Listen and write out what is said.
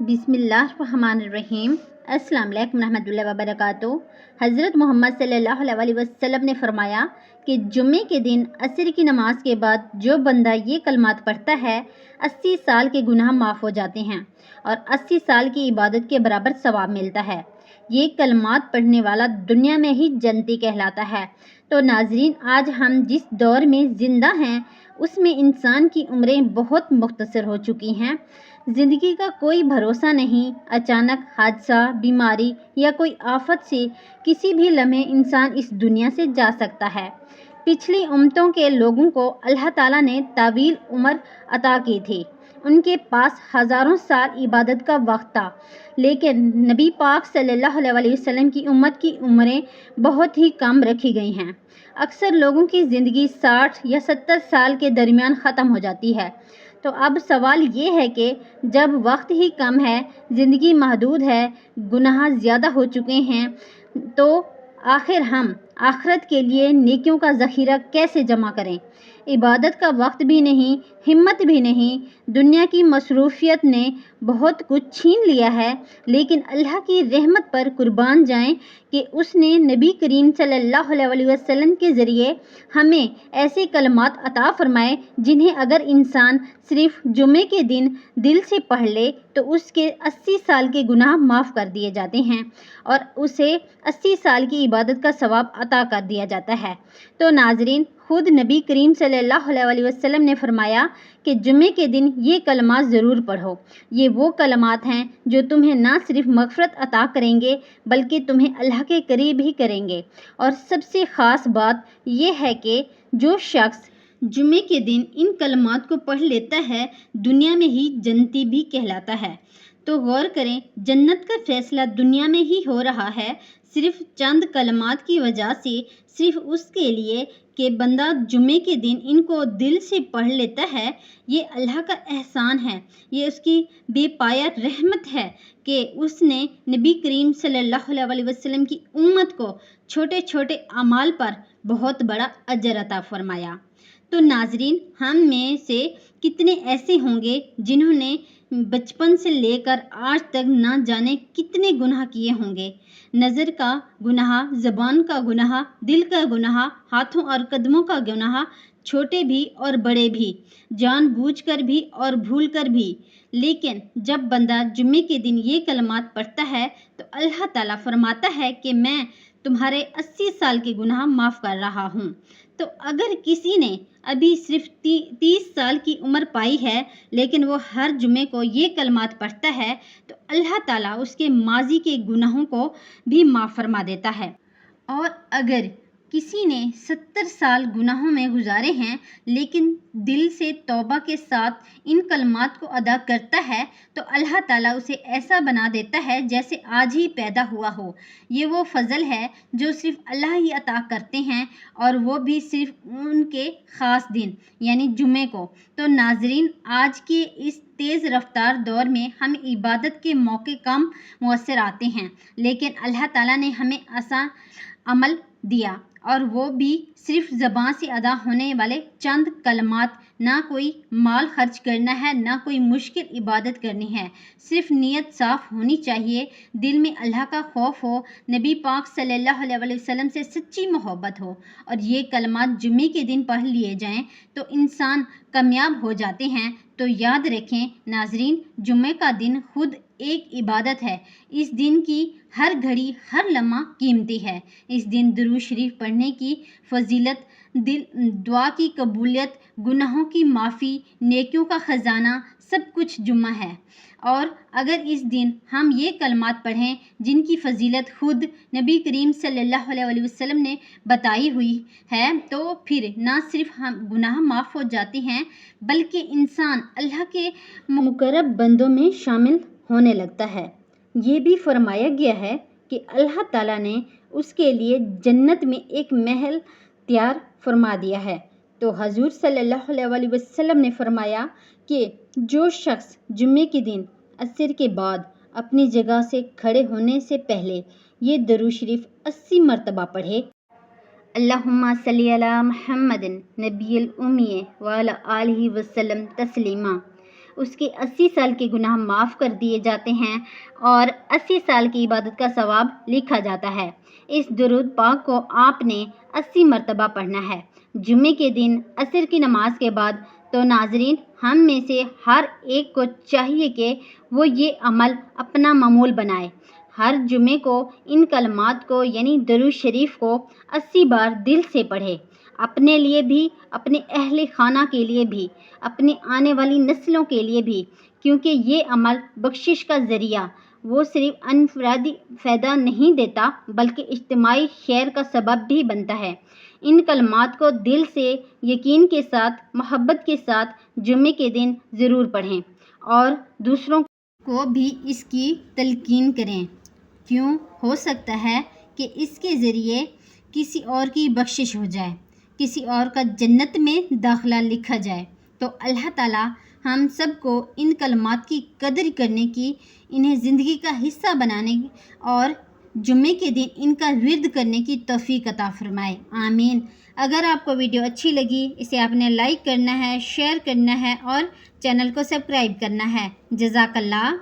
بسم اللہ الرحمن الرحیم۔ السلام علیکم ورحمۃ اللہ وبرکاتہ۔ حضرت محمد صلی اللہ علیہ وسلم نے فرمایا کہ جمعے کے دن عصر کی نماز کے بعد جو بندہ یہ کلمات پڑھتا ہے 80 سال کے گناہ معاف ہو جاتے ہیں اور 80 سال کی عبادت کے برابر ثواب ملتا ہے۔ یہ کلمات پڑھنے والا دنیا میں ہی جنتی کہلاتا ہے۔ تو ناظرین، آج ہم جس دور میں زندہ ہیں اس میں انسان کی عمریں بہت مختصر ہو چکی ہیں۔ زندگی کا کوئی بھروسہ نہیں، اچانک حادثہ، بیماری یا کوئی آفت سے کسی بھی لمحے انسان اس دنیا سے جا سکتا ہے۔ پچھلی امتوں کے لوگوں کو اللہ تعالیٰ نے طویل عمر عطا کی تھی، ان کے پاس ہزاروں سال عبادت کا وقت تھا، لیکن نبی پاک صلی اللہ علیہ وسلم کی امت کی عمریں بہت ہی کم رکھی گئی ہیں۔ اکثر لوگوں کی زندگی 60 یا 70 سال کے درمیان ختم ہو جاتی ہے۔ تو اب سوال یہ ہے کہ جب وقت ہی کم ہے، زندگی محدود ہے، گناہ زیادہ ہو چکے ہیں، تو آخر ہم آخرت کے لیے نیکیوں کا ذخیرہ کیسے جمع کریں؟ عبادت کا وقت بھی نہیں، ہمت بھی نہیں، دنیا کی مصروفیت نے بہت کچھ چھین لیا ہے، لیکن اللہ کی رحمت پر قربان جائیں کہ اس نے نبی کریم صلی اللہ علیہ وسلم کے ذریعے ہمیں ایسے کلمات عطا فرمائے جنہیں اگر انسان صرف جمعے کے دن دل سے پڑھ لے تو اس کے 80 سال کے گناہ معاف کر دیے جاتے ہیں اور اسے 80 سال کی عبادت کا ثواب عطا کر دیا جاتا ہے۔ تو ناظرین، خود نبی کریم صلی اللہ علیہ وسلم نے فرمایا کہ جمعے کے دن یہ کلمات ضرور پڑھو۔ یہ وہ کلمات ہیں جو تمہیں نہ صرف مغفرت عطا کریں گے بلکہ تمہیں اللہ کے قریب ہی کریں گے۔ اور سب سے خاص بات یہ ہے کہ جو شخص جمعے کے دن ان کلمات کو پڑھ لیتا ہے دنیا میں ہی جنتی بھی کہلاتا ہے۔ تو غور کریں، جنت کا فیصلہ دنیا میں ہی ہو رہا ہے، صرف چند کلمات کی وجہ سے، صرف اس کے لیے کہ بندہ جمعے کے دن ان کو دل سے پڑھ لیتا ہے۔ یہ اللہ کا احسان ہے، یہ اس کی بے پایہ رحمت ہے کہ اس نے نبی کریم صلی اللہ علیہ وسلم کی امت کو چھوٹے چھوٹے اعمال پر بہت بڑا اجر عطا فرمایا۔ تو ناظرین، ہم میں سے کتنے ایسے ہوں گے جنہوں نے بچپن سے لے کر آج تک نہ جانے کتنے گناہ کیے ہوں گے۔ نظر کا گناہ، زبان کا گناہ، دل کا گناہ، ہاتھوں اور قدموں کا گناہ، چھوٹے بھی اور بڑے بھی، جان بوجھ کر بھی اور بھول کر بھی۔ لیکن جب بندہ جمعے کے دن یہ کلمات پڑھتا ہے تو اللہ تعالیٰ فرماتا ہے کہ میں تمہارے 80 سال کے گناہ معاف کر رہا ہوں۔ تو اگر کسی نے ابھی صرف 30 سال کی عمر پائی ہے لیکن وہ ہر جمعے کو یہ کلمات پڑھتا ہے تو اللہ تعالیٰ اس کے ماضی کے گناہوں کو بھی معاف فرما دیتا ہے۔ اور اگر کسی نے 70 سال گناہوں میں گزارے ہیں لیکن دل سے توبہ کے ساتھ ان کلمات کو ادا کرتا ہے تو اللہ تعالیٰ اسے ایسا بنا دیتا ہے جیسے آج ہی پیدا ہوا ہو۔ یہ وہ فضل ہے جو صرف اللہ ہی عطا کرتے ہیں، اور وہ بھی صرف ان کے خاص دن یعنی جمعے کو۔ تو ناظرین، آج کے اس تیز رفتار دور میں ہمیں عبادت کے موقع کم میسر آتے ہیں، لیکن اللہ تعالیٰ نے ہمیں آسان عمل دیا، اور وہ بھی صرف زبان سے ادا ہونے والے چند کلمات۔ نہ کوئی مال خرچ کرنا ہے، نہ کوئی مشکل عبادت کرنی ہے، صرف نیت صاف ہونی چاہیے، دل میں اللہ کا خوف ہو، نبی پاک صلی اللہ علیہ وسلم سے سچی محبت ہو، اور یہ کلمات جمعے کے دن پڑھ لیے جائیں تو انسان کامیاب ہو جاتے ہیں۔ تو یاد رکھیں ناظرین، جمعے کا دن خود ایک عبادت ہے۔ اس دن کی ہر گھڑی، ہر لمحہ قیمتی ہے۔ اس دن درود شریف پڑھنے کی فضیلت، دعا کی قبولیت، گناہوں کی معافی، نیکیوں کا خزانہ، سب کچھ جمعہ ہے۔ اور اگر اس دن ہم یہ کلمات پڑھیں جن کی فضیلت خود نبی کریم صلی اللہ علیہ وسلم نے بتائی ہوئی ہے، تو پھر نہ صرف ہم گناہ معاف ہو جاتے ہیں بلکہ انسان اللہ کے مقرب بندوں میں شامل ہونے لگتا ہے۔ یہ بھی فرمایا گیا ہے کہ اللہ تعالیٰ نے اس کے لیے جنت میں ایک محل تیار فرما دیا ہے۔ تو حضور صلی اللہ علیہ وسلم نے فرمایا کہ جو شخص جمعے کے دن عصر کے بعد اپنی جگہ سے کھڑے ہونے سے پہلے یہ درود شریف 80 مرتبہ پڑھے، اللہم صلی علی محمد نبی الامی وعلی آلہ وسلم تسلیما، اس کے 80 سال کے گناہ معاف کر دیے جاتے ہیں اور 80 سال کی عبادت کا ثواب لکھا جاتا ہے۔ اس درود پاک کو آپ نے 80 مرتبہ پڑھنا ہے جمعے کے دن عصر کی نماز کے بعد۔ تو ناظرین، ہم میں سے ہر ایک کو چاہیے کہ وہ یہ عمل اپنا معمول بنائے، ہر جمعے کو ان کلمات کو یعنی درود شریف کو 80 بار دل سے پڑھے، اپنے لیے بھی، اپنے اہل خانہ کے لیے بھی، اپنی آنے والی نسلوں کے لیے بھی، کیونکہ یہ عمل بخشش کا ذریعہ، وہ صرف انفرادی فائدہ نہیں دیتا بلکہ اجتماعی خیر کا سبب بھی بنتا ہے۔ ان کلمات کو دل سے، یقین کے ساتھ، محبت کے ساتھ جمعے کے دن ضرور پڑھیں اور دوسروں کو بھی اس کی تلقین کریں، کیوں ہو سکتا ہے کہ اس کے ذریعے کسی اور کی بخشش ہو جائے، کسی اور کا جنت میں داخلہ لکھا جائے۔ تو اللہ تعالیٰ ہم سب کو ان کلمات کی قدر کرنے کی، انہیں زندگی کا حصہ بنانے اور جمعے کے دن ان کا ورد کرنے کی توفیق عطا فرمائے، آمین۔ اگر آپ کو ویڈیو اچھی لگی، اسے آپ نے لائک کرنا ہے، شیئر کرنا ہے اور چینل کو سبسکرائب کرنا ہے۔ جزاک اللہ۔